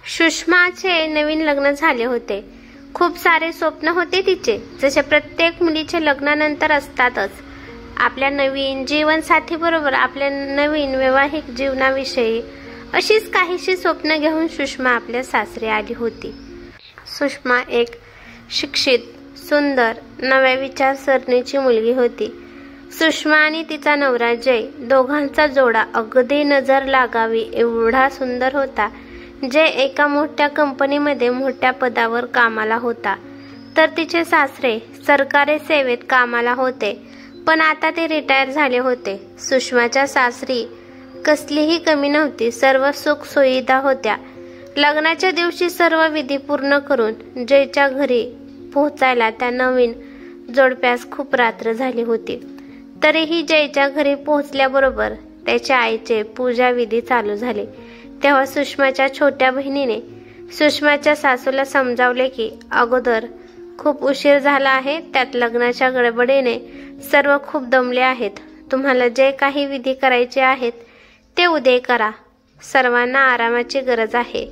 सुषमाचे नवीन लग्न झाले होते। खूप सारे स्वप्न होते तिचे, जसे प्रत्येक मुलीचे लग्नानंतर असतातच। आपल्या नवीन जीवनसाथी बरोबर आपल्या नवीन वैवाहिक जीवनाविषयी अशीच काहीशी स्वप्न घेऊन सुषमा आपल्या सासरी आली होती। सुषमा एक शिक्षित, सुंदर, नव्या विचारसरणीची मुलगी होती। सुषमा आणि तिचा नवरा जय दोघांचा जोडा अगदी नजर लागावी एवढा सुंदर होता। जय एका मोठ्या कंपनीमध्ये मोठ्या पदावर कामाला होता, तर तिचे सासरे सरकारी सेवेत कामाला होते, पण आता ते रिटायर झाले होते। सुषमाच्या सासरी कसलीही कमी नव्हती, सर्व सुख सुविधा होत्या। लग्नाच्या दिवशी सर्व विधी पूर्ण करून जयच्या घरी पोहोचायला त्या नवीन जोडप्यास खूप रात्र झाली होती। तरीही जयच्या घरी पोहोचल्याबरोबर त्याच्या आईचे पूजा विधी चालू झाले। तेव्हा सुषमाच्या छोट्या बहिणीने सुषमाच्या सासूला समजावले की अगोदर खूप उशीर झाला आहे, त्यात लग्नाच्या गडबडीने सर्व खूप दमले आहेत। तुम्हाला जे काही विधी करायचे आहेत ते उद्या करा, सर्वांना आरामाची गरज आहे।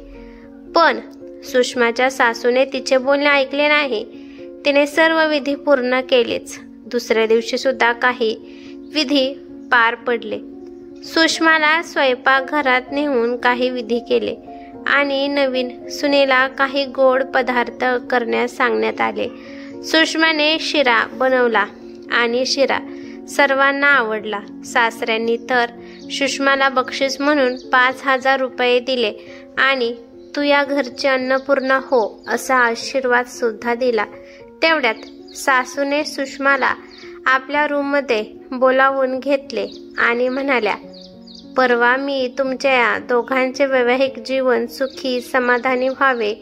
पण सुषमाच्या सासूने तिचे बोलणे ऐकले नाही। तिने सर्व विधी पूर्ण केलेच। दुसऱ्या दिवशी सुद्धा काही विधी पार पडले। सुषमाला स्वयंपाकघरात नेऊन काही विधी केले आणि नवीन सुनेला काही गोड पदार्थ करण्यास सांगण्यात आले। सुषमाने शिरा बनवला आणि शिरा सर्वांना आवडला। सासऱ्यांनी तर सुषमाला बक्षीस म्हणून 5,000 रुपये दिले आणि तू या घरची अन्नपूर्णा हो असा आशीर्वाद सुद्धा दिला। तेवढ्यात सासूने सुषमाला आपल्या रूममध्ये बोलावून घेतले आणि म्हणाल्या, परवा मी तुमच्या दोघांचे वैवाहिक जीवन सुखी समाधानी व्हावे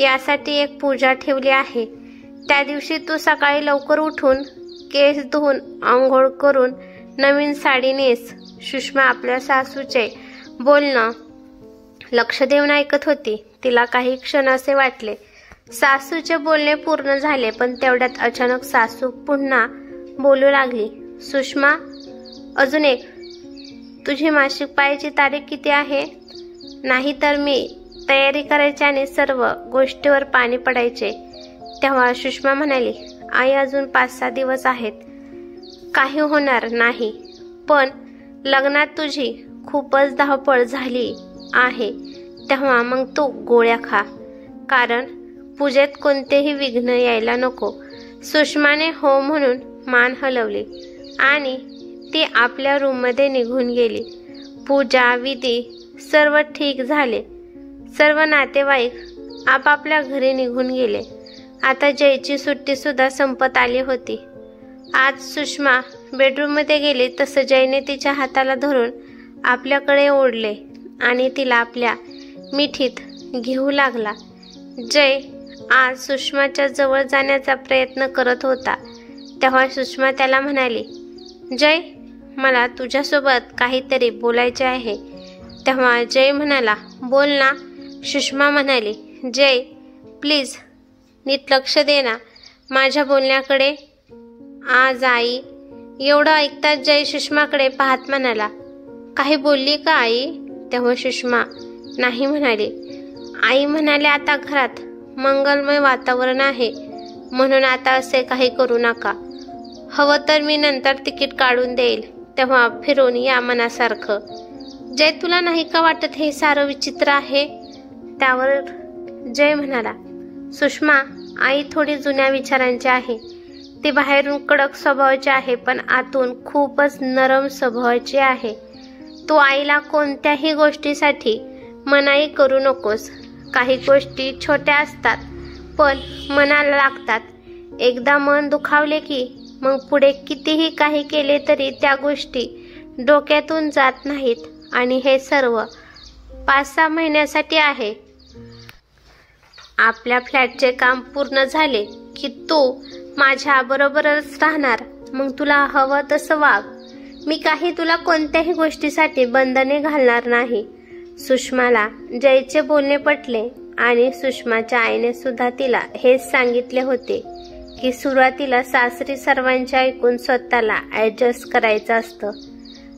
यासाठी एक पूजा ठेवली आहे। त्या दिवशी तू सकाळी लवकर उठून केस धुवून आंघोळ करून नवीन साडी नेस। सुषमा आपल्या सासूचे बोलणं लक्ष देऊन ऐकत होती। तिला काही क्षण असे वाटले सासूचे बोलणे पूर्ण झाले, पण तेवढ्यात अचानक सासू पुन्हा बोलू लागली, सुषमा अजून एक, तुझी मासिक पाळीची तारीख किती आहे? नाही तर मी तयारी करायची आणि सर्व गोष्टीवर पाणी पडायचे। तेव्हा सुषमा म्हणाली, आई अजून 5-6 दिवस आहेत, काही होणार नाही, पण लग्नात तुझी खूपच धावपळ झाली आहे, तेव्हा मग तू गोळ्या खा, कारण पूजेत कोणतेही विघ्न यायला नको। सुषमाने हो म्हणून मान हलवली आणि ती आपल्या रूममध्ये निघून गेली। पूजा विधी सर्व ठीक झाले। सर्व नातेवाईक आपापल्या घरी निघून गेले। आता जयची सुट्टी सुद्धा संपत आली होती। आज सुषमा बेडरूममध्ये गेली तसं जयने तिच्या हाताला धरून आपल्याकडे ओढले आणि तिला आपल्या मिठीत घेऊ लागला। जय आज सुषमाच्या जवळ जाण्याचा प्रयत्न करत होता, तेव्हा सुषमा त्याला म्हणाली, जय मला तुझ्यासोबत काहीतरी बोलायचे आहे। तेव्हा जय म्हणाला, बोल ना। सुषमा म्हणाली, जय प्लीज नीट लक्ष दे ना माझ्या बोलण्याकडे। आज आई, एवढं ऐकताच जय सुषमाकडे पाहत म्हणाला, काही बोलली का आई? तेव्हा सुषमा नाही म्हणाली। आई म्हणाले, आता घरात मंगलमय वातावरण आहे, म्हणून आता असे काही करू नका। हवं तर मी नंतर तिकीट काढून देईल, तेव्हा फिरून या मनासारखं। जय तुला नाही का वाटत हे सारं विचित्र आहे? त्यावर जय म्हणाला, सुषमा आई थोडी जुन्या विचारांची आहे। ती बाहेरून कडक स्वभावाची आहे, पण आतून खूपच नरम स्वभावाची आहे। तू आईला कोणत्याही गोष्टीसाठी मनाई करू नकोस। काही गोष्टी छोट्या असतात पण मनाला लागतात। एकदा मन दुखावले की मग पुढे कितीही काही केले तरी त्या गोष्टी डोक्यातून जात नाहीत आणि हे सर्व 5-6 महिन्यासाठी आहे। आपल्या फ्लॅटचे काम पूर्ण झाले की तू माझ्या बरोबरच राहणार, मग तुला हवं तसं वाग। मी काही तुला कोणत्याही गोष्टीसाठी बंधने घालणार नाही। सुषमाला जयचे बोलणे पटले आणि सुषमाच्या आईने सुद्धा तिला हेच सांगितले होते की सुरुवातीला सासरी सर्वांचे ऐकून स्वतःला ॲडजस्ट करायचं असतं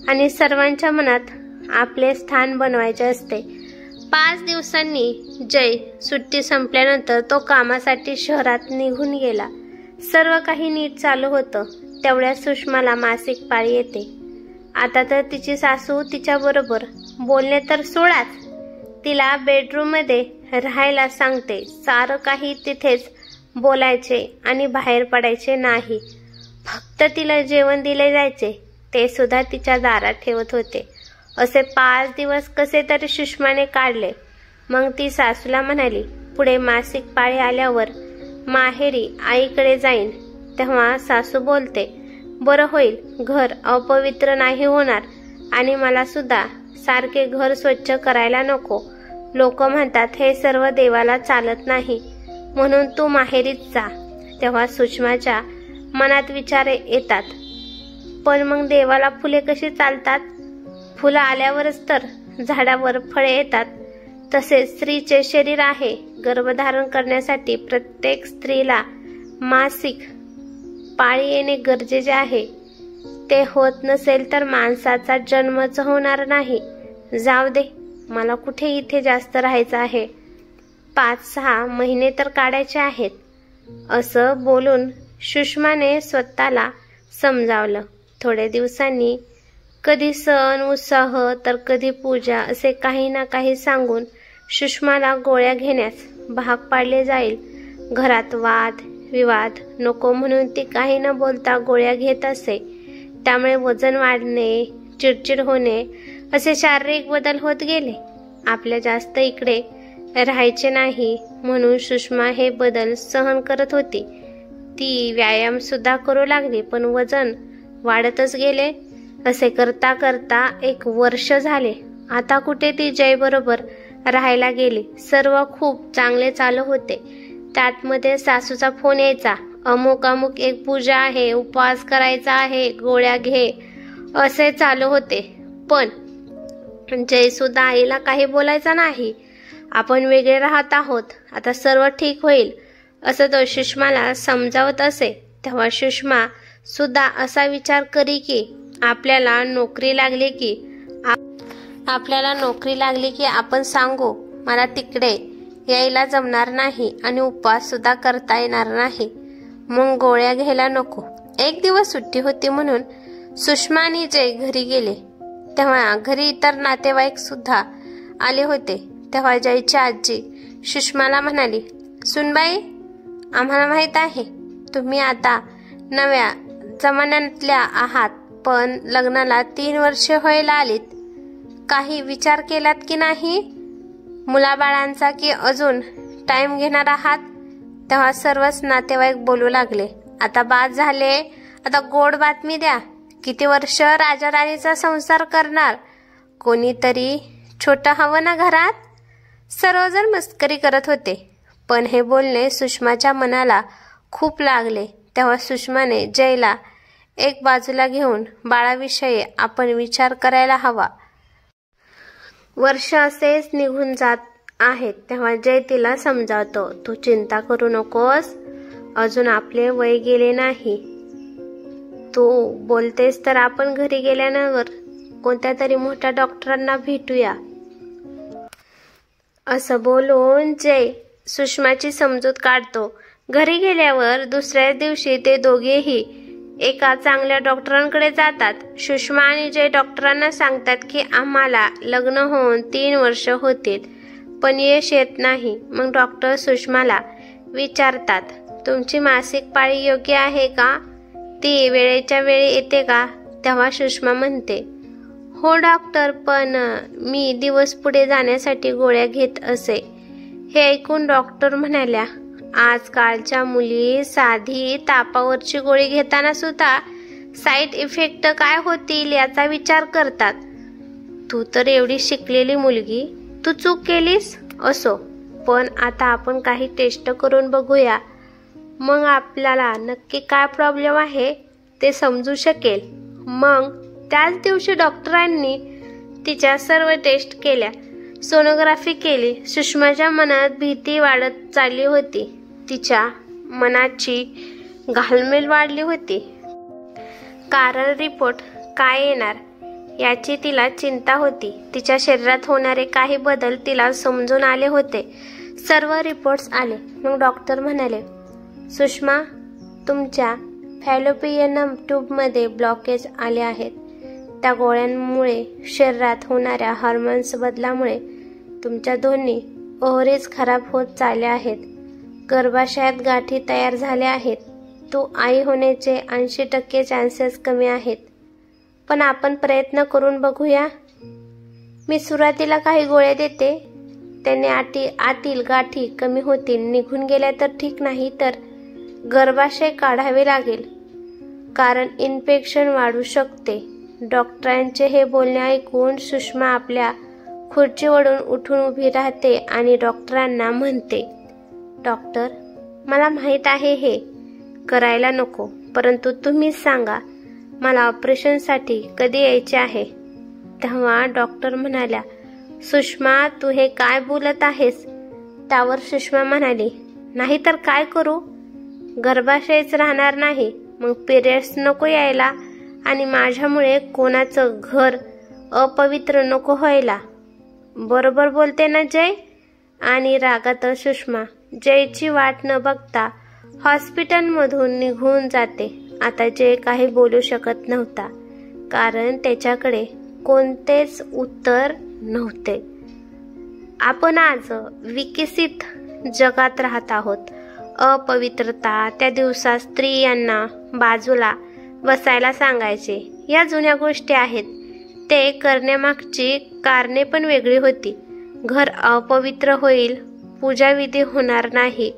आणि सर्वांच्या मनात आपले स्थान बनवायचे असते। 5 दिवसांनी जय सुट्टी संपल्यानंतर तो कामासाठी शहरात निघून गेला. सर्व काही नीट चालू होतं. तेवढ्यात सुषमाला मासिक पाळी येते. आता तर तिची सासू तिच्याबरोबर बोलणे तर सोडाच, तिला बेडरूममध्ये राहायला सांगते. सारं काही तिथेच बोलायचे आणि बाहेर पडायचे नाही. फक्त तिला जेवण दिले जायचे ते सुद्धा तिच्या दारात ठेवत होते. असे 5 दिवस कसे तरी सुषमाने काढले. मग ती सासूला म्हणाली, पुढे मासिक पाळी आल्यावर माहेरी आईकडे जाईन. तेव्हा सासू बोलते, बरं होईल, घर अपवित्र नाही होणार आणि मला सुद्धा सारखे घर स्वच्छ करायला नको. लोक म्हणतात हे सर्व देवाला चालत नाही, म्हणून तू माहेरीच जा. तेव्हा सुषमाच्या मनात विचार येतात, पण मग देवाला फुले कशी चालतात? फुलं आल्यावरच तर झाडावर फळे येतात. तसेच स्त्रीचे शरीर आहे. गर्भधारण करण्यासाठी प्रत्येक स्त्रीला मासिक पाळी येणे गरजेचे आहे. ते होत नसेल तर माणसाचा जन्मच होणार नाही. जाऊ दे, मला कुठे इथे जास्त राहायचं आहे. 5-6 महिने तर काढायचे आहेत. असं बोलून सुषमाने स्वतःला समजावलं. थोड्या दिवसांनी कधी सण उत्साह तर कधी पूजा असे काही ना काही सांगून सुषमाला गोळ्या घेण्यास भाग पाडले जाईल. घरात वाद विवाद नको म्हणून ती काही न बोलता गोळ्या घेत असे. त्यामुळे वजन वाढणे, चिडचिड होणे असे शारीरिक बदल होत गेले. आपल्या जास्त इकडे राहायचे नाही म्हणून सुषमा हे बदल सहन करत होती. ती व्यायाम सुद्धा करू लागली, पण वजन वाढतच गेले. असे करता करता 1 वर्ष झाले. आता कुठे ती जय बरोबर राहायला गेली. सर्व खूप चांगले चालू होते. त्यात मध्ये सासूचा फोन यायचा, अमुक अमुक एक पूजा आहे, उपवास करायचा आहे, गोळ्या घे, असे चालू होते. पण जय सुद्धा आईला काही बोलायचा नाही. आपण वेगळे राहत आहोत, आता सर्व ठीक होईल असं तो सुषमाला समजावत असे. तेव्हा सुषमा सुद्धा असा विचार करी की आपल्याला नोकरी लागली की आपण सांगू, मला तिकडे यायला जमणार नाही आणि उपवास सुद्धा करता येणार नाही, मग गोळ्या घ्यायला नको. 1 दिवस सुट्टी होती म्हणून सुषमा आणि जय घरी गेले. तेव्हा घरी इतर नातेवाईक सुद्धा आले होते. तेव्हा जयची आजी सुषमाला म्हणाली, सुनबाई, आम्हाला माहित आहे तुम्ही आता नव्या जमान्यातल्या आहात, पण लग्नाला 3 वर्षे व्हायला आलीत. काही विचार केलात की नाही मुलाबाळांचा, की अजून टाइम घेणार आहात? तेव्हा सर्वच नातेवाईक बोलू लागले, आता बाद झाले, आता गोड बातमी द्या. किती वर्ष राजा राणीचा संसार करणार? कोणीतरी छोटं हवं ना घरात? सर्वजण मस्करी करत होते. पण हे बोलणे सुषमाच्या मनाला खूप लागले. तेव्हा सुषमाने जयला एक बाजूला घेऊन, बाळाविषयी आपण विचार करायला हवा. वर्ष असेच निघून जात आहेत. तेव्हा जय तिला समजावतो, तू चिंता करू नकोस, अजून आपले वय गेले नाही. तू बोलतेस तर आपण घरी गेल्यानंतर कोणत्या तरी मोठ्या डॉक्टरांना भेटूया. असं बोलून जय सुषमाची समजूत काढतो. घरी गेल्यावर दुसऱ्या दिवशी ते दोघेही एका चांगल्या डॉक्टरांकडे जातात. सुषमा आणि जय डॉक्टरांना सांगतात की आम्हाला लग्न होऊन 3 वर्ष होतील, पण यश येत नाही. मग डॉक्टर सुषमाला विचारतात, तुमची मासिक पाळी योग्य आहे का? ती वेळेच्या वेळी येते का? तेव्हा सुषमा म्हणते, हो डॉक्टर, पण मी दिवस पुढे जाण्यासाठी गोळ्या घेत असे. हे ऐकून डॉक्टर म्हणाल्या, आजकालच्या मुली साधी तापावरची गोळी घेताना सुद्धा साईड इफेक्ट काय होतील याचा विचार करतात. तू तर एवढी शिकलेली मुलगी, तू चूक केलीस. असो, पण आता आपण काही टेस्ट करून बघूया, मग आपल्याला नक्की काय प्रॉब्लेम आहे ते समजू शकेल. मग त्याच दिवशी डॉक्टरांनी तिच्या सर्व टेस्ट केल्या, सोनोग्राफी केली. सुषमाच्या मनात भीती वाढत चालली होती. तिच्या मनाची घालमेल वाढली होती. कारण रिपोर्ट काय येणार याची तिला चिंता होती। तिच्या शरीरात होणारे काही बदल तिला समजून आले होते। सर्व रिपोर्ट्स आले। मग डॉक्टर म्हणाले, सुषमा, तुमच्या फॅलोपियन ट्यूबमध्ये ब्लॉकेज आले आहेत। त्या गोळ्यांमुळे, शरीरात होणाऱ्या हार्मोन्स बदलामुळे तुमच्या दोन्ही ओव्हरीज खराब होत चालल्या आहेत। गर्भाशयात गाठी तयार झाल्या आहेत। तू आई होण्याचे 80% चान्सेस कमी आहेत। पण आपण प्रयत्न करून बघूया। मी सुरुवातीला काही गोळ्या देते, त्याने आतील गाठी कमी होतील। निघून गेल्या तर ठीक, नाही तर गर्भाशय काढावे लागेल, कारण इन्फेक्शन वाढू शकते। डॉक्टरांचे हे बोलणे ऐकून सुषमा आपल्या खुर्चीवरून उठून उभी राहते आणि डॉक्टरांना म्हणते, डॉक्टर, मला माहीत आहे हे करायला नको, परंतु तुम्हीच सांगा मला ऑपरेशनसाठी कधी यायचे आहे। तेव्हा डॉक्टर म्हणाल्या, सुषमा, तू हे काय बोलत आहेस? त्यावर सुषमा म्हणाली, नाही तर काय करू? गर्भाशयच राहणार नाही, मग पिरियड्स नको यायला आणि माझ्यामुळे कोणाचं घर अपवित्र नको व्हायला। बरोबर बोलते ना जय? आणि रागात सुषमा जयची वाट न बघता हॉस्पिटलमधून निघून जाते। आता जय काही बोलू शकत नव्हता, कारण त्याच्याकडे कोणतेच उत्तर नव्हते। आपण आज विकसित जगात राहत आहोत। अपवित्रता, त्या दिवसात स्त्रियांना बाजूला बसायला सांगायचे, या जुन्या गोष्टी आहेत। ते करण्यामागची कारणे पण वेगळी होती। घर अपवित्र होईल, पूजाविधी होणार नाही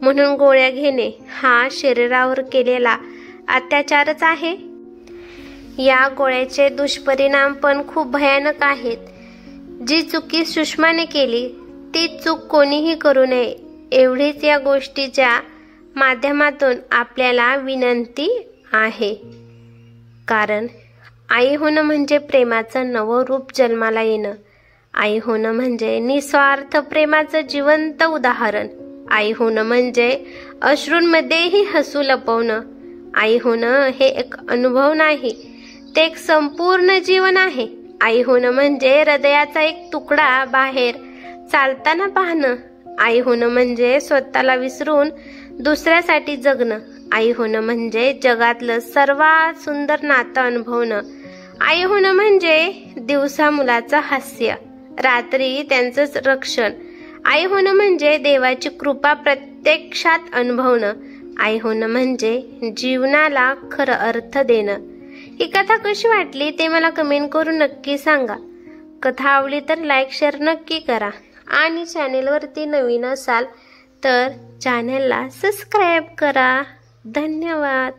म्हणून गोळ्या घेणे हा शरीरावर केलेला अत्याचारच आहे। या गोळ्याचे दुष्परिणाम पण खूप भयानक आहेत। जी चुकी सुषमाने केली ती चूक कोणीही करू नये, एवढीच या गोष्टीच्या माध्यमातून आपल्याला विनंती आहे। कारण आई होणं म्हणजे प्रेमाचं नवं रूप जन्माला येणं। आई होणं म्हणजे निस्वार्थ प्रेमाचं जिवंत उदाहरण। आई होणं म्हणजे अश्रूंमध्येही हसू लपवणं। आई होणं हे एक अनुभव नाही, ते एक संपूर्ण जीवन आहे। आई होणं म्हणजे हृदयाचा एक तुकडा बाहेर चालताना पाहणं। आई होणं म्हणजे स्वतःला विसरून दुसऱ्यासाठी जगणं। आई होणं म्हणजे जगातलं सर्वात सुंदर नातं अनुभवणं। आई होणं म्हणजे दिवसा मुलाचं हास्य, रात्री त्यांचंच रक्षण। आई होणं म्हणजे देवाची कृपा प्रत्यक्षात अनुभवणं। आई होणं म्हणजे जीवनाला खरं अर्थ देणं। ही कथा कशी वाटली ते मला कमेंट करून नक्की सांगा। कथा आवडली तर लाईक शेअर नक्की करा आणि चॅनेलवरती नवीन असाल तर चॅनेलला सबस्क्राईब करा। धन्यवाद।